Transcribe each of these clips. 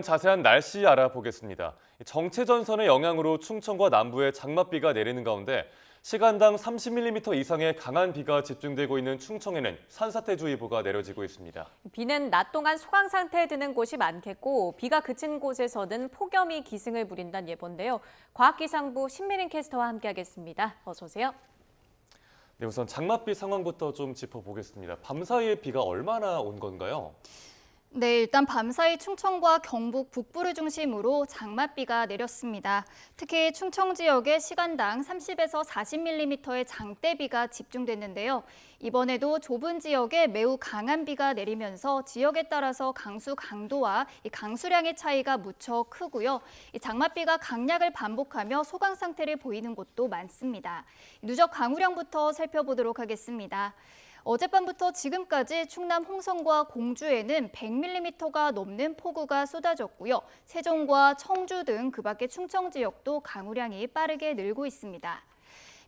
자세한 날씨 알아보겠습니다. 정체전선의 영향으로 충청과 남부에 장맛비가 내리는 가운데 시간당 30mm 이상의 강한 비가 집중되고 있는 충청에는 산사태주의보가 내려지고 있습니다. 비는 낮 동안 소강 상태에 드는 곳이 많겠고 비가 그친 곳에서는 폭염이 기승을 부린다는 예보인데요. 과학기상부 신미린 캐스터와 함께하겠습니다. 어서 오세요. 네, 우선 장맛비 상황부터 좀 짚어보겠습니다. 밤사이에 비가 얼마나 온 건가요? 네, 일단 밤사이 충청과 경북 북부를 중심으로 장맛비가 내렸습니다. 특히 충청 지역에 시간당 30에서 40mm의 장대비가 집중됐는데요. 이번에도 좁은 지역에 매우 강한 비가 내리면서 지역에 따라서 강수 강도와 강수량의 차이가 무척 크고요. 이 장맛비가 강약을 반복하며 소강 상태를 보이는 곳도 많습니다. 누적 강우량부터 살펴보도록 하겠습니다. 어젯밤부터 지금까지 충남 홍성과 공주에는 100mm가 넘는 폭우가 쏟아졌고요. 세종과 청주 등 그 밖의 충청 지역도 강우량이 빠르게 늘고 있습니다.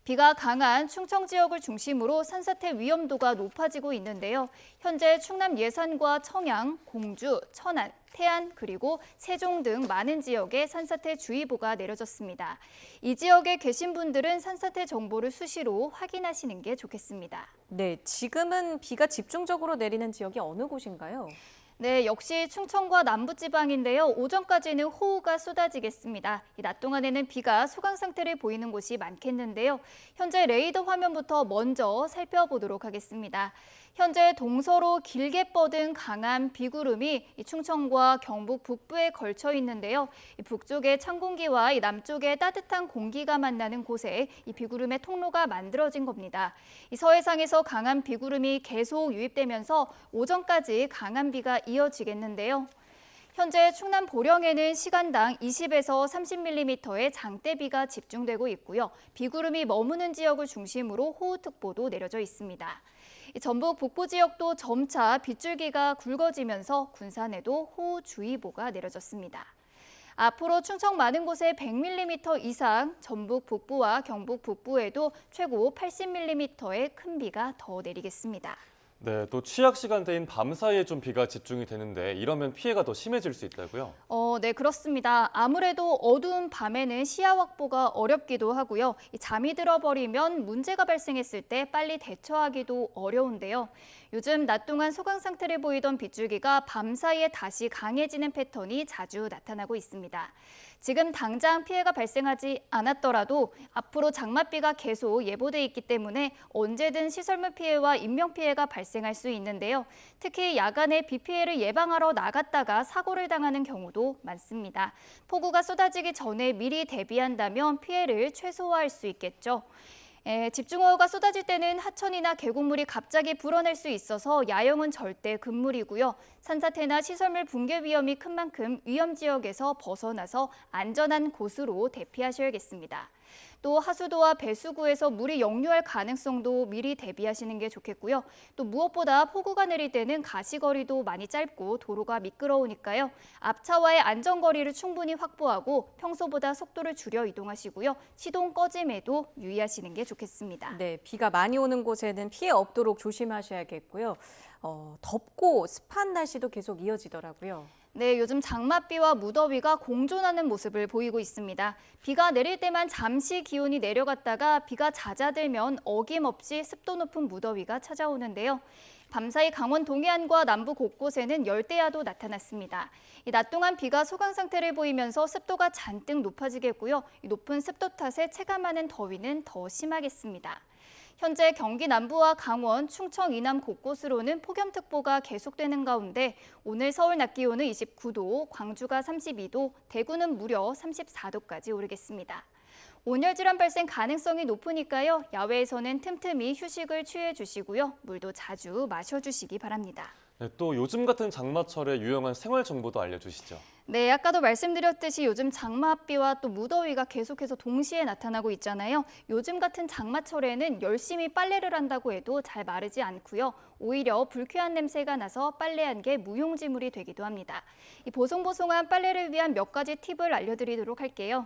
비가 강한 충청 지역을 중심으로 산사태 위험도가 높아지고 있는데요. 현재 충남 예산과 청양, 공주, 천안, 태안 그리고 세종 등 많은 지역에 산사태 주의보가 내려졌습니다. 이 지역에 계신 분들은 산사태 정보를 수시로 확인하시는 게 좋겠습니다. 네, 지금은 비가 집중적으로 내리는 지역이 어느 곳인가요? 네, 역시 충청과 남부지방인데요. 오전까지는 호우가 쏟아지겠습니다. 낮 동안에는 비가 소강 상태를 보이는 곳이 많겠는데요. 현재 레이더 화면부터 먼저 살펴보도록 하겠습니다. 현재 동서로 길게 뻗은 강한 비구름이 충청과 경북 북부에 걸쳐 있는데요. 북쪽의 찬 공기와 남쪽의 따뜻한 공기가 만나는 곳에 이 비구름의 통로가 만들어진 겁니다. 이 서해상에서 강한 비구름이 계속 유입되면서 오전까지 강한 비가 이어지겠는데요. 현재 충남 보령에는 시간당 20에서 30mm의 장대비가 집중되고 있고요. 비구름이 머무는 지역을 중심으로 호우특보도 내려져 있습니다. 전북 북부 지역도 점차 빗줄기가 굵어지면서 군산에도 호우주의보가 내려졌습니다. 앞으로 충청 많은 곳에 100mm 이상, 전북 북부와 경북 북부에도 최고 80mm의 큰 비가 더 내리겠습니다. 네, 또 취약 시간대인 밤사이에 좀 비가 집중이 되는데 이러면 피해가 더 심해질 수 있다고요? 네, 그렇습니다. 아무래도 어두운 밤에는 시야 확보가 어렵기도 하고요. 잠이 들어버리면 문제가 발생했을 때 빨리 대처하기도 어려운데요. 요즘 낮 동안 소강 상태를 보이던 빗줄기가 밤사이에 다시 강해지는 패턴이 자주 나타나고 있습니다. 지금 당장 피해가 발생하지 않았더라도 앞으로 장맛비가 계속 예보돼 있기 때문에 언제든 시설물 피해와 인명 피해가 발생할 수 있는데요. 특히 야간에 비 피해를 예방하러 나갔다가 사고를 당하는 경우도 많습니다. 폭우가 쏟아지기 전에 미리 대비한다면 피해를 최소화할 수 있겠죠. 집중호우가 쏟아질 때는 하천이나 계곡물이 갑자기 불어날 수 있어서 야영은 절대 금물이고요. 산사태나 시설물 붕괴 위험이 큰 만큼 위험 지역에서 벗어나서 안전한 곳으로 대피하셔야겠습니다. 또 하수도와 배수구에서 물이 역류할 가능성도 미리 대비하시는 게 좋겠고요. 또 무엇보다 폭우가 내릴 때는 가시거리도 많이 짧고 도로가 미끄러우니까요. 앞차와의 안전거리를 충분히 확보하고 평소보다 속도를 줄여 이동하시고요. 시동 꺼짐에도 유의하시는 게 좋겠습니다. 네, 비가 많이 오는 곳에는 피해 없도록 조심하셔야겠고요. 덥고 습한 날씨도 계속 이어지더라고요. 네, 요즘 장맛비와 무더위가 공존하는 모습을 보이고 있습니다. 비가 내릴 때만 잠시 기온이 내려갔다가 비가 잦아들면 어김없이 습도 높은 무더위가 찾아오는데요. 밤사이 강원 동해안과 남부 곳곳에는 열대야도 나타났습니다. 낮 동안 비가 소강 상태를 보이면서 습도가 잔뜩 높아지겠고요. 높은 습도 탓에 체감하는 더위는 더 심하겠습니다. 현재 경기 남부와 강원, 충청 이남 곳곳으로는 폭염특보가 계속되는 가운데 오늘 서울 낮 기온은 29도, 광주가 32도, 대구는 무려 34도까지 오르겠습니다. 온열 질환 발생 가능성이 높으니까요. 야외에서는 틈틈이 휴식을 취해 주시고요. 물도 자주 마셔주시기 바랍니다. 네, 또 요즘 같은 장마철에 유용한 생활 정보도 알려주시죠. 네, 아까도 말씀드렸듯이 요즘 장맛비와 또 무더위가 계속해서 동시에 나타나고 있잖아요. 요즘 같은 장마철에는 열심히 빨래를 한다고 해도 잘 마르지 않고요. 오히려 불쾌한 냄새가 나서 빨래한 게 무용지물이 되기도 합니다. 이 보송보송한 빨래를 위한 몇 가지 팁을 알려드리도록 할게요.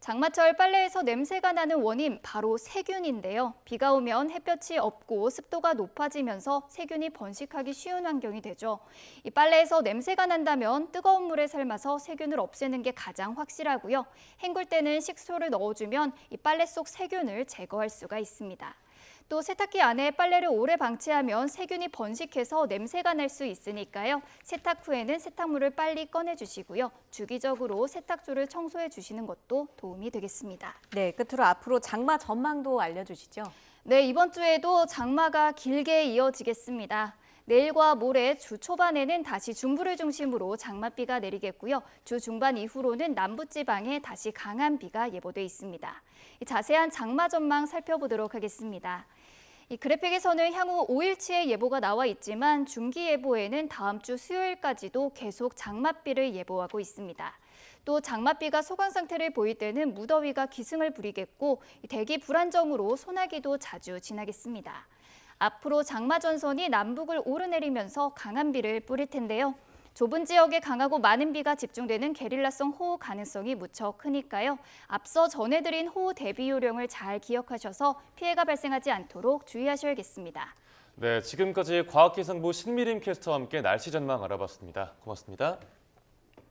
장마철 빨래에서 냄새가 나는 원인 바로 세균인데요. 비가 오면 햇볕이 없고 습도가 높아지면서 세균이 번식하기 쉬운 환경이 되죠. 이 빨래에서 냄새가 난다면 뜨거운 물에 삶아서 세균을 없애는 게 가장 확실하고요. 헹굴 때는 식초를 넣어주면 이 빨래 속 세균을 제거할 수가 있습니다. 또 세탁기 안에 빨래를 오래 방치하면 세균이 번식해서 냄새가 날 수 있으니까요. 세탁 후에는 세탁물을 빨리 꺼내주시고요. 주기적으로 세탁조를 청소해 주시는 것도 도움이 되겠습니다. 네, 끝으로 앞으로 장마 전망도 알려주시죠. 네, 이번 주에도 장마가 길게 이어지겠습니다. 내일과 모레 주 초반에는 다시 중부를 중심으로 장맛비가 내리겠고요. 주 중반 이후로는 남부지방에 다시 강한 비가 예보돼 있습니다. 자세한 장마 전망 살펴보도록 하겠습니다. 이 그래픽에서는 향후 5일치의 예보가 나와 있지만 중기예보에는 다음 주 수요일까지도 계속 장맛비를 예보하고 있습니다. 또 장맛비가 소강 상태를 보일 때는 무더위가 기승을 부리겠고 대기 불안정으로 소나기도 자주 지나겠습니다. 앞으로 장마 전선이 남북을 오르내리면서 강한 비를 뿌릴 텐데요. 좁은 지역에 강하고 많은 비가 집중되는 게릴라성 호우 가능성이 무척 크니까요. 앞서 전해드린 호우 대비 요령을 잘 기억하셔서 피해가 발생하지 않도록 주의하셔야겠습니다. 네, 지금까지 과학기상부 신미림 캐스터와 함께 날씨 전망 알아봤습니다. 고맙습니다.